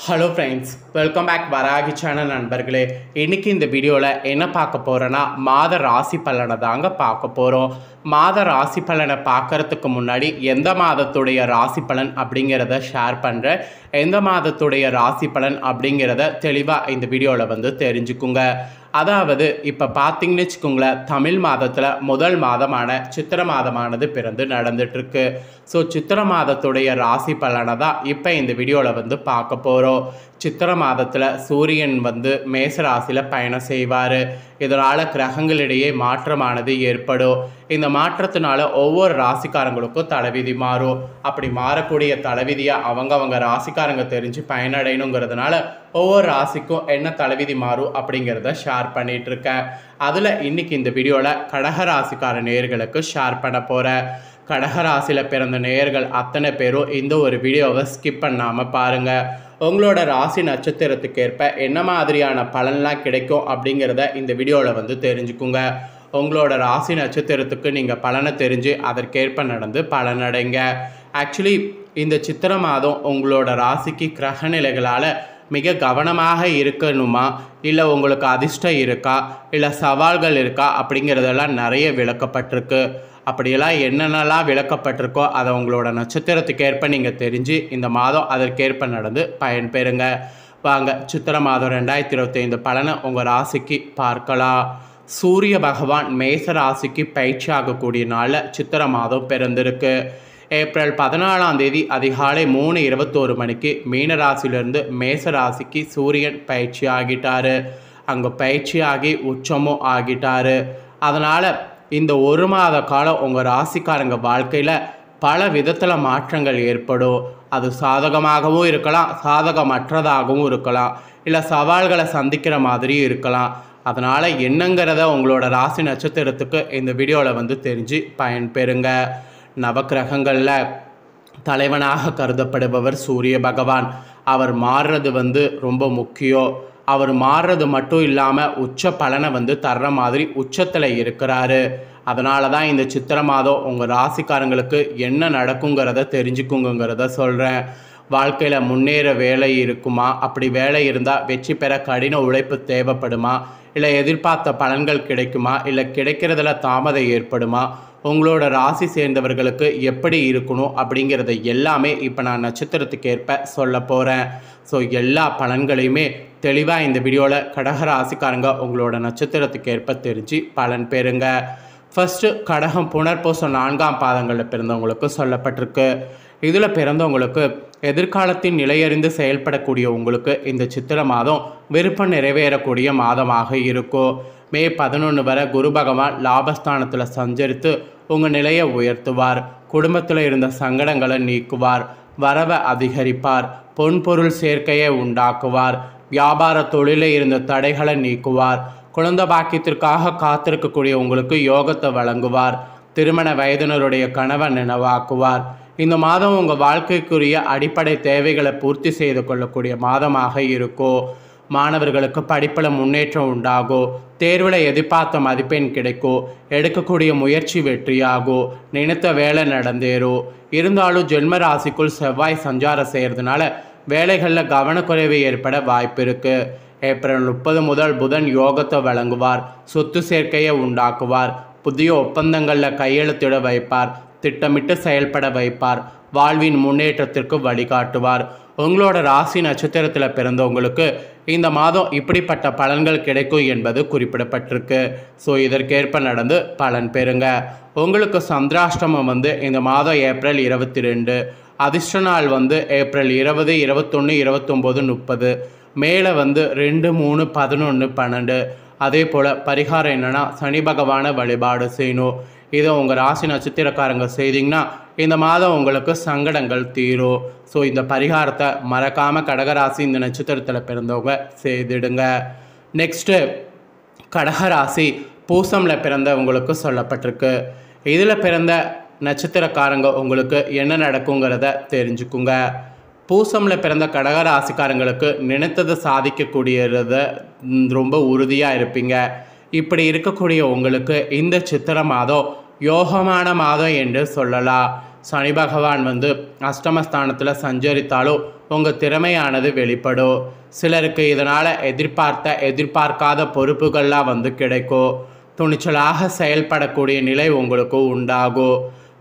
Hello friends, welcome back Varahi channel நண்பர்களே. இன்றைக்கி இந்த வீடியோவில் என்ன பார்க்க போகிறோன்னா, மாத ராசி பலனை தாங்க பார்க்க போகிறோம். மாத ராசி பலனை பார்க்குறதுக்கு முன்னாடி எந்த மாதத்துடைய ராசி பலன் அப்படிங்கிறத ஷேர் பண்ணுறேன். எந்த மாதத்துடைய ராசி பலன் அப்படிங்கிறத தெளிவாக இந்த வீடியோவில் தெரிஞ்சுக்குங்க. அதாவது இப்போ பார்த்தீங்கன்னு வச்சுக்கோங்களேன், தமிழ் மாதத்தில் முதல் மாதமான சித்திரை மாதமானது பிறந்து நடந்துட்டுருக்கு. ஸோ சித்திரை மாதத்துடைய ராசி பலனை தான் இப்போ இந்த வீடியோவில் பார்க்க போகிறோம். சித்திரை மாதத்தில் சூரியன் மேச ராசியில் பயணம் செய்வார். இதனால் கிரகங்களிடையே மாற்றமானது ஏற்படும். இந்த மாற்றத்தினால ஒவ்வொரு ராசிக்காரங்களுக்கும் தலைவிதி மாறும். அப்படி மாறக்கூடிய தலைவிதியாக அவங்க ராசிக்காரங்க தெரிஞ்சு பயனடையணுங்கிறதுனால ஒவ்வொரு ராசிக்கும் என்ன தலைவிதி மாறும் அப்படிங்கிறத ஷேர் பண்ணிகிட்டு இருக்கேன். அதில் இன்றைக்கி இந்த வீடியோவில் கடகராசிக்கார நேயர்களுக்கு ஷேர் பண்ண போகிறேன். கடகராசியில் பிறந்த நேயர்கள் அத்தனை பேரும் இந்த ஒரு வீடியோவை ஸ்கிப் பண்ணாமல் பாருங்கள். உங்களோட ராசி நட்சத்திரத்துக்கு ஏற்ப என்ன மாதிரியான பலன்லாம் கிடைக்கும் அப்படிங்கிறத இந்த வீடியோவில் தெரிஞ்சுக்குங்க. உங்களோட ராசி நட்சத்திரத்துக்கு நீங்கள் பலனை தெரிஞ்சு அதற்கேற்ப நடந்து பலனடைங்க. ஆக்சுவலி இந்த சித்திரை மாதம் உங்களோட ராசிக்கு கிரகநிலைகளால் மிக கவனமாக இருக்கணுமா, இல்லை உங்களுக்கு அதிர்ஷ்டம் இருக்கா, இல்லை சவால்கள் இருக்கா அப்படிங்கிறதெல்லாம் நிறைய விளக்கப்பட்டிருக்கு. அப்படியெல்லாம் என்னென்னலாம் விளக்கப்பட்டிருக்கோ அதை உங்களோட நட்சத்திரத்துக்கு ஏற்ப நீங்கள் தெரிஞ்சு இந்த மாதம் அதற்கேற்ப நடந்து பயன்பெறுங்க. வாங்க சித்திரை மாதம் 2025 பலனை உங்கள் ராசிக்கு பார்க்கலாம். சூரிய பகவான் மேச ராசிக்கு பயிற்சி ஆகக்கூடிய நாளில் சித்திரை மாதம் பிறந்திருக்கு. ஏப்ரல் 14 அதிகாலை 3:21 மணிக்கு மீன ராசியிலிருந்து மேச ராசிக்கு சூரியன் பயிற்சி ஆகிட்டார். அங்கே பயிற்சியாகி உச்சமும் ஆகிட்டார். அதனால் இந்த ஒரு மாத காலம் உங்கள் ராசிக்காரங்க வாழ்க்கையில் பல விதத்தில் மாற்றங்கள் ஏற்படும். அது சாதகமாகவும் இருக்கலாம், சாதகமற்றதாகவும் இருக்கலாம், இல்லை சவால்களை சந்திக்கிற மாதிரியும் இருக்கலாம். அதனால் என்னங்கிறத உங்களோட ராசி நட்சத்திரத்துக்கு இந்த வீடியோவில் தெரிஞ்சு பயன்பெறுங்க. நவக்கிரகங்களில் தலைவனாக கருதப்படுபவர் சூரிய பகவான். அவர் மாறுறது ரொம்ப முக்கியம். அவர் மாறுறது மட்டும் இல்லாமல் உச்ச பலனை தர்ற மாதிரி உச்சத்தில் இருக்கிறாரு. அதனால தான் இந்த சித்திரை மாதம் உங்கள் ராசிக்காரங்களுக்கு என்ன நடக்குங்கிறத தெரிஞ்சுக்குங்கிறத சொல்கிறேன். வாழ்க்கையில் முன்னேற வேலை இருக்குமா, அப்படி வேலை இருந்தால் வெற்றி பெற கடின உழைப்பு தேவைப்படுமா, இல்லை எதிர்பார்த்த பலன்கள் கிடைக்குமா, இல்லை கிடைக்கிறதுல தாமதம் ஏற்படுமா, உங்களோட ராசி சேர்ந்தவர்களுக்கு எப்படி இருக்கணும் அப்படிங்கிறத எல்லாமே இப்போ நான் நட்சத்திரத்துக்கு ஏற்ப சொல்ல போகிறேன். ஸோ எல்லா பலன்களையுமே தெளிவாக இந்த வீடியோவில் கடகராசிக்காரங்க உங்களோட நட்சத்திரத்துக்கு ஏற்ப தெரிஞ்சு பலன் பெறுங்க. ஃபஸ்ட்டு கடகம் புனர்பூசம் 4ஆம் பாதங்களில் பிறந்தவங்களுக்கு சொல்லப்பட்டிருக்கு. இதில் பிறந்தவங்களுக்கு எதிர்காலத்தின் நிலையறிந்து செயல்படக்கூடிய உங்களுக்கு இந்த சித்திரை மாதம் விருப்பம் நிறைவேறக்கூடிய மாதமாக இருக்கும். மே 11 வரை குரு பகவான் லாபஸ்தானத்தில் சஞ்சரித்து உங்கள் நிலையை உயர்த்துவார். குடும்பத்தில் இருந்த சங்கடங்களை நீக்குவார். வரவை அதிகரிப்பார். பொன்பொருள் சேர்க்கையை உண்டாக்குவார். வியாபார தொழிலில் இருந்த தடைகளை நீக்குவார். குழந்தை பாக்கியத்திற்காக காத்திருக்கக்கூடிய உங்களுக்கு யோகத்தை வழங்குவார். திருமண வயதினருடைய கனவை நினைவாக்குவார். இந்த மாதம் உங்கள் வாழ்க்கைக்குரிய அடிப்படை தேவைகளை பூர்த்தி செய்து கொள்ளக்கூடிய மாதமாக இருக்கும். மாணவர்களுக்கு படிப்பில் முன்னேற்றம் உண்டாகும். தேர்வில் எதிர்பார்த்த மதிப்பெண் கிடைக்கும். எடுக்கக்கூடிய முயற்சி வெற்றியாகும். நினைத்த வேலை நடந்தேறும். இருந்தாலும் ஜென்ம ராசிக்குள் செவ்வாய் சஞ்சாரம் செய்கிறதுனால வேலைகளில் கவனக்குறைவு ஏற்பட வாய்ப்பு இருக்குது. ஏப்ரல் 30 முதல் புதன் யோகத்தை வழங்குவார். சொத்து சேர்க்கையை உண்டாக்குவார். புதிய ஒப்பந்தங்களில் கையெழுத்திட வைப்பார். திட்டமிட்டு செயல்பட வைப்பார். வாழ்வின் முன்னேற்றத்திற்கு வழிகாட்டுவார். உங்களோட ராசி நட்சத்திரத்தில் பிறந்தவங்களுக்கு இந்த மாதம் இப்படிப்பட்ட பலன்கள் கிடைக்கும் என்பது குறிப்பிடப்பட்டிருக்கு. ஸோ இதற்கேற்ப நடந்து பலன் பெறுங்க. உங்களுக்கு சந்திராஷ்டமம் இந்த மாதம் ஏப்ரல் 22. அதிர்ஷ்ட நாள் ஏப்ரல் 20, 21, 29, 30. மேலே 2, 3, 11, 12. அதே போல் பரிகாரம் என்னென்னா, சனி பகவானை வழிபாடு செய்யணும். இதை உங்கள் ராசி நட்சத்திரக்காரங்க செய்திங்கன்னா இந்த மாதம் உங்களுக்கு சங்கடங்கள் தீரும். ஸோ இந்த பரிகாரத்தை மறக்காமல் கடகராசி இந்த நட்சத்திரத்தில் பிறந்தவங்க செய்திடுங்க. நெக்ஸ்ட்டு கடகராசி பூசமில் பிறந்தவங்களுக்கு சொல்லப்பட்டிருக்கு. இதில் பிறந்த நட்சத்திரக்காரங்க உங்களுக்கு என்ன நடக்குங்கிறத தெரிஞ்சுக்குங்க. பூசமில் பிறந்த கடகராசிக்காரங்களுக்கு நினைத்ததை சாதிக்கக்கூடியத ரொம்ப உறுதியாக இருப்பீங்க. இப்படி இருக்கக்கூடிய உங்களுக்கு இந்த சித்திரை மாதம் யோகமான மாதம் என்று சொல்லலாம். சனி பகவான் வந்து அஷ்டமஸ்தானத்தில் சஞ்சரித்தாலும் உங்கள் திறமையானது வெளிப்படும். சிலருக்கு இதனால் எதிர்பார்க்காத பொறுப்புகள்லாம் வந்து கிடைக்கும். துணிச்சலாக செயல்படக்கூடிய நிலை உங்களுக்கு உண்டாகும்.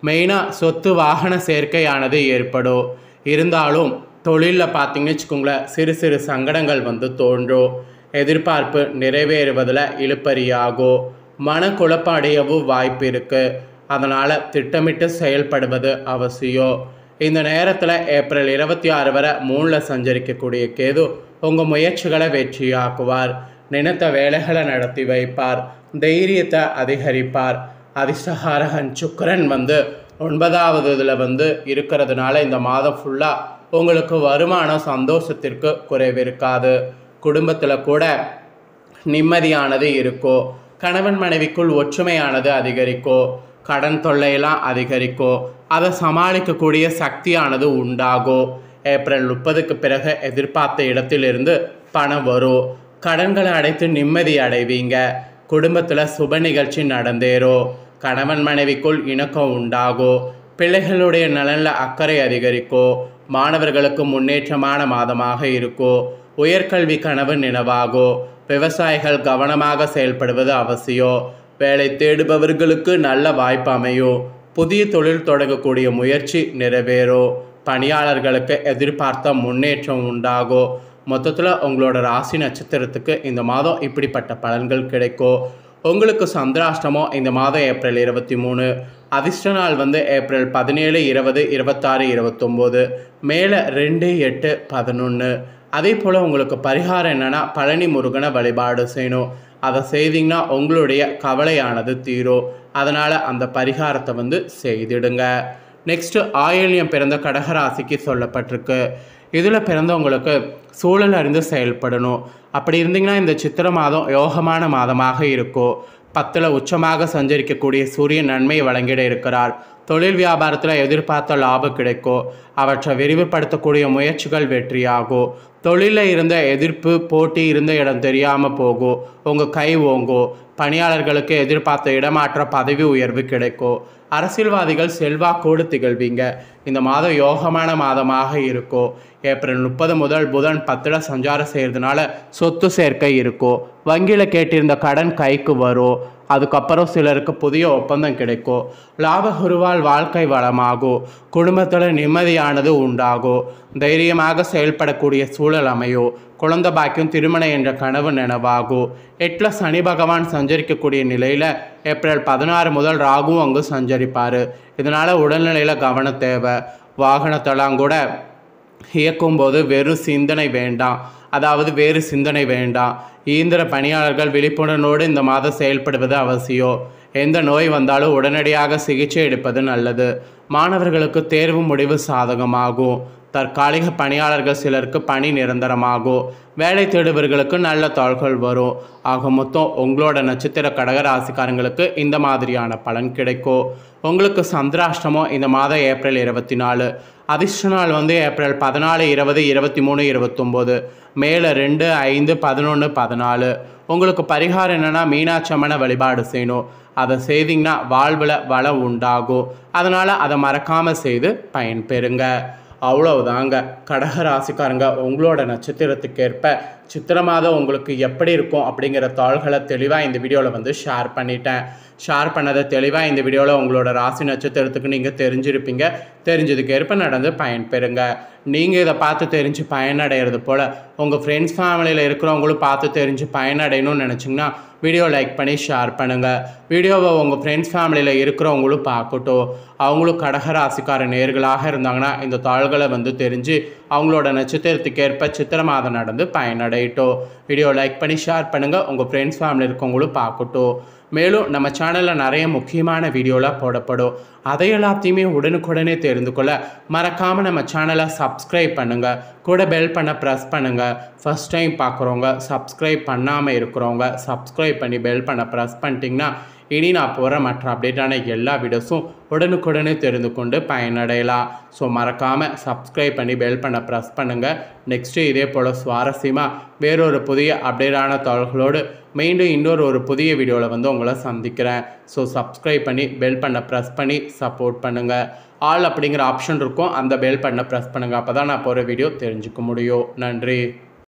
மெயினாக சொத்து வாகன சேர்க்கையானது ஏற்படும். இருந்தாலும் தொழிலில் பார்த்தீங்கன்னு வச்சுக்கோங்களேன், சிறு சிறு சங்கடங்கள் வந்து தோன்றும். எதிர்பார்ப்பு நிறைவேறுவதில் இழுபறியாகும். மனக்குழப்பம் அடையவும் வாய்ப்பு இருக்குது. அதனால் திட்டமிட்டு செயல்படுவது அவசியம். இந்த நேரத்தில் ஏப்ரல் 26 வரை 3ல் சஞ்சரிக்கக்கூடிய கேது உங்கள் முயற்சிகளை வெற்றியாக்குவார். நினைத்த வேலைகளை நடத்தி வைப்பார். தைரியத்தை அதிகரிப்பார். அதிர்ஷ்டகாரகன் சுக்கிரன் வந்து 9வது இதில் வந்து இருக்கிறதுனால இந்த மாதம் ஃபுல்லாக உங்களுக்கு வருமானம் சந்தோஷத்திற்கு குறைவிருக்காது. குடும்பத்தில் கூட நிம்மதியானது இருக்கும். கணவன் மனைவிக்குள் ஒற்றுமையானது அதிகரிக்கும். கடன் தொல்லையெல்லாம் அதிகரிக்கும். அதை சமாளிக்கக்கூடிய சக்தியானது உண்டாகும். ஏப்ரல் 30க்கு பிறகு எதிர்பார்த்த இடத்திலிருந்து பணம் வரும். கடன்களை அடைத்து நிம்மதி அடைவீங்க. குடும்பத்தில் சுப நிகழ்ச்சி நடந்தேறும். கணவன் மனைவிக்குள் இணக்கம் உண்டாகும். பிள்ளைகளுடைய நலனில் அக்கறை அதிகரிக்கும். மாணவர்களுக்கு முன்னேற்றமான மாதமாக இருக்கும். உயர்கல்வி கனவு நினைவாகும். விவசாயிகள் கவனமாக செயல்படுவது அவசியம். வேலை தேடுபவர்களுக்கு நல்ல வாய்ப்பு அமையும். புதிய தொழில் தொடங்கக்கூடிய முயற்சி நிறைவேறும். பணியாளர்களுக்கு எதிர்பார்த்த முன்னேற்றம் உண்டாகும். மொத்தத்தில் உங்களோட ராசி நட்சத்திரத்துக்கு இந்த மாதம் இப்படிப்பட்ட பலன்கள் கிடைக்கும். உங்களுக்கு சந்திராஷ்டமம் இந்த மாதம் ஏப்ரல் 23. அதிர்ஷ்ட நாள் வந்து ஏப்ரல் 17, 20, 26, 29. மேலே 2, 8, 11. அதே போல் உங்களுக்கு பரிகாரம் என்னென்னா, பழனி முருகனை வழிபாடு செய்யணும். அதை செய்திங்கன்னா உங்களுடைய கவலையானது தீரும். அதனால் அந்த பரிகாரத்தை வந்து செய்திடுங்க. நெக்ஸ்ட்டு ஆயில்யம் பிறந்த கடகராசிக்கு சொல்லப்பட்டிருக்கு. இதில் பிறந்தவங்களுக்கு சூழல் அறிந்து செயல்படணும். அப்படி இருந்தீங்கன்னா இந்த சித்திரை மாதம் யோகமான மாதமாக இருக்கும். 10ல் உச்சமாக சஞ்சரிக்கக்கூடிய சூரியன் நன்மையை வழங்கிட இருக்கிறார். தொழில் வியாபாரத்தில் எதிர்பார்த்த லாபம் கிடைக்கும். அவற்றை விரிவுபடுத்தக்கூடிய முயற்சிகள் வெற்றியாகும். தொழிலில் இருந்த எதிர்ப்பு போட்டி இருந்த இடம் தெரியாமல் போகும். உங்கள் கை ஓங்கும். பணியாளர்களுக்கு எதிர்பார்த்த இடமாற்ற பதவி உயர்வு கிடைக்கும். அரசியல்வாதிகள் செல்வாக்கோடு திகழ்வீங்க. இந்த மாதம் யோகமான மாதமாக இருக்கும். ஏப்ரல் 30 முதல் புதன் 10ல் சஞ்சாரம் செய்கிறதுனால சொத்து சேர்க்கை இருக்கும். வங்கியில் கேட்டிருந்த கடன் கைக்கு வரும். அதுக்கப்புறம் சிலருக்கு புதிய ஒப்பந்தம் கிடைக்கும். லாபகுருவால் வாழ்க்கை வளமாகும். குடும்பத்தில் நிம்மதியானது உண்டாகும். தைரியமாக செயல்படக்கூடிய சூழல் அமையும். குழந்தை பாக்கியம் திருமணம் என்ற கனவு நினைவாகும். 8ல் சனி பகவான் சஞ்சரிக்கக்கூடிய நிலையில் ஏப்ரல் 16 முதல் ராகுவும் அங்கு சஞ்சரிப்பார். இதனால் உடல்நிலையில் கவனம் தேவை. வாகனத்தெல்லாம் கூட இயக்கும்போது வேறு சிந்தனை வேண்டாம். இயந்திர பணியாளர்கள் விழிப்புணர்வோடு இந்த மாதம் செயல்படுவது அவசியம். எந்த நோய் வந்தாலும் உடனடியாக சிகிச்சை எடுப்பது நல்லது. மாணவர்களுக்கு தேர்வு முடிவு சாதகமாகும். தற்காலிக பணியாளர்கள் சிலருக்கு பணி நிரந்தரமாகும். வேலை தேடுபவர்களுக்கு நல்ல தாள்கள் வரும். ஆக மொத்தம் உங்களோட நட்சத்திர கடகராசிக்காரங்களுக்கு இந்த மாதிரியான பலன் கிடைக்கும். உங்களுக்கு சந்திராஷ்டமம் இந்த மாதம் ஏப்ரல் 24. அதிர்ஷ்ட நாள் வந்து ஏப்ரல் 14, 20, 23, 29. மேலே 2, 5, 11, 14. உங்களுக்கு பரிகாரம் என்னென்னா, மீனாட்சி அம்மனை வழிபாடு செய்யணும். அதை செய்திங்கன்னா வாழ்வில் வளம் உண்டாகும். அதனால் அதை மறக்காமல் செய்து பயன்பெறுங்க. அவ்வளவுதாங்க. கடகராசிக்காரங்க, உங்களோட நட்சத்திரத்துக்கேற்ப சித்திரை மாதம் உங்களுக்கு எப்படி இருக்கும் அப்படிங்கிற தாள்களை தெளிவாக இந்த வீடியோவில் வந்து ஷேர் பண்ணிட்டேன். ஷேர் பண்ணதை தெளிவாக இந்த வீடியோவில் உங்களோட ராசி நட்சத்திரத்துக்கு நீங்கள் தெரிஞ்சிருப்பீங்க. தெரிஞ்சதுக்கேற்ப நடந்து பயன்பெறுங்க. நீங்கள் இதை பார்த்து தெரிஞ்சு பயனடைகிறது போல் உங்கள் ஃப்ரெண்ட்ஸ் ஃபேமிலியில் இருக்கிறவங்களும் பார்த்து தெரிஞ்சு பயனடையணும்னு நினச்சிங்கன்னா வீடியோ லைக் பண்ணி ஷேர் பண்ணுங்கள். வீடியோவை உங்கள் ஃப்ரெண்ட்ஸ் ஃபேமிலியில் இருக்கிறவங்களும் பார்க்கட்டும். அவங்களும் கடகராசிக்கார நேர்களாக இருந்தாங்கன்னா இந்த தாள்களை வந்து தெரிஞ்சு அவங்களோட நட்சத்திரத்துக்கேற்ப சித்திரை மாதம் நடந்து பயனடையட்டும். வீடியோ லைக் பண்ணி ஷேர் பண்ணுங்கள். உங்கள் ஃப்ரெண்ட்ஸ் ஃபேமிலி இருக்கவங்களும் பார்க்கட்டும். மேலும் நம்ம சேனலில் நிறைய முக்கியமான வீடியோலாம் போடப்படும். அதை எல்லாத்தையுமே உடனுக்குடனே தெரிந்து கொள்ள மறக்காமல் நம்ம சேனலை சப்ஸ்கிரைப் பண்ணுங்கள். கூட பெல் பண்ண ப்ரெஸ் பண்ணுங்கள். ஃபஸ்ட் டைம் பார்க்குறவங்க, சப்ஸ்கிரைப் பண்ணாமல் இருக்கிறவங்க சப்ஸ்கிரைப் பண்ணி பெல் பண்ண ப்ரெஸ் பண்ணிட்டிங்கன்னா இனி நான் போகிற மற்ற அப்டேட்டான எல்லா வீடியோஸும் உடனுக்குடனே தெரிந்து கொண்டு பயனடையலாம். ஸோ மறக்காமல் சப்ஸ்கிரைப் பண்ணி பெல் பண்ண ப்ரெஸ் பண்ணுங்கள். நெக்ஸ்ட்டு இதே போல் சுவாரஸ்யமாக வேறொரு புதிய அப்டேட்டான தகவல்களோடு மீண்டும் இன்னொரு புதிய வீடியோவில் உங்களை சந்திக்கிறேன். ஸோ சப்ஸ்கிரைப் பண்ணி பெல் பண்ண ப்ரெஸ் பண்ணி சப்போர்ட் பண்ணுங்கள். ஆல் அப்படிங்கிற ஆப்ஷன் இருக்கும், அந்த பெல் பண்ண ப்ரெஸ் பண்ணுங்கள். அப்போ தான் நான் போகிற வீடியோ தெரிஞ்சுக்க முடியும். நன்றி.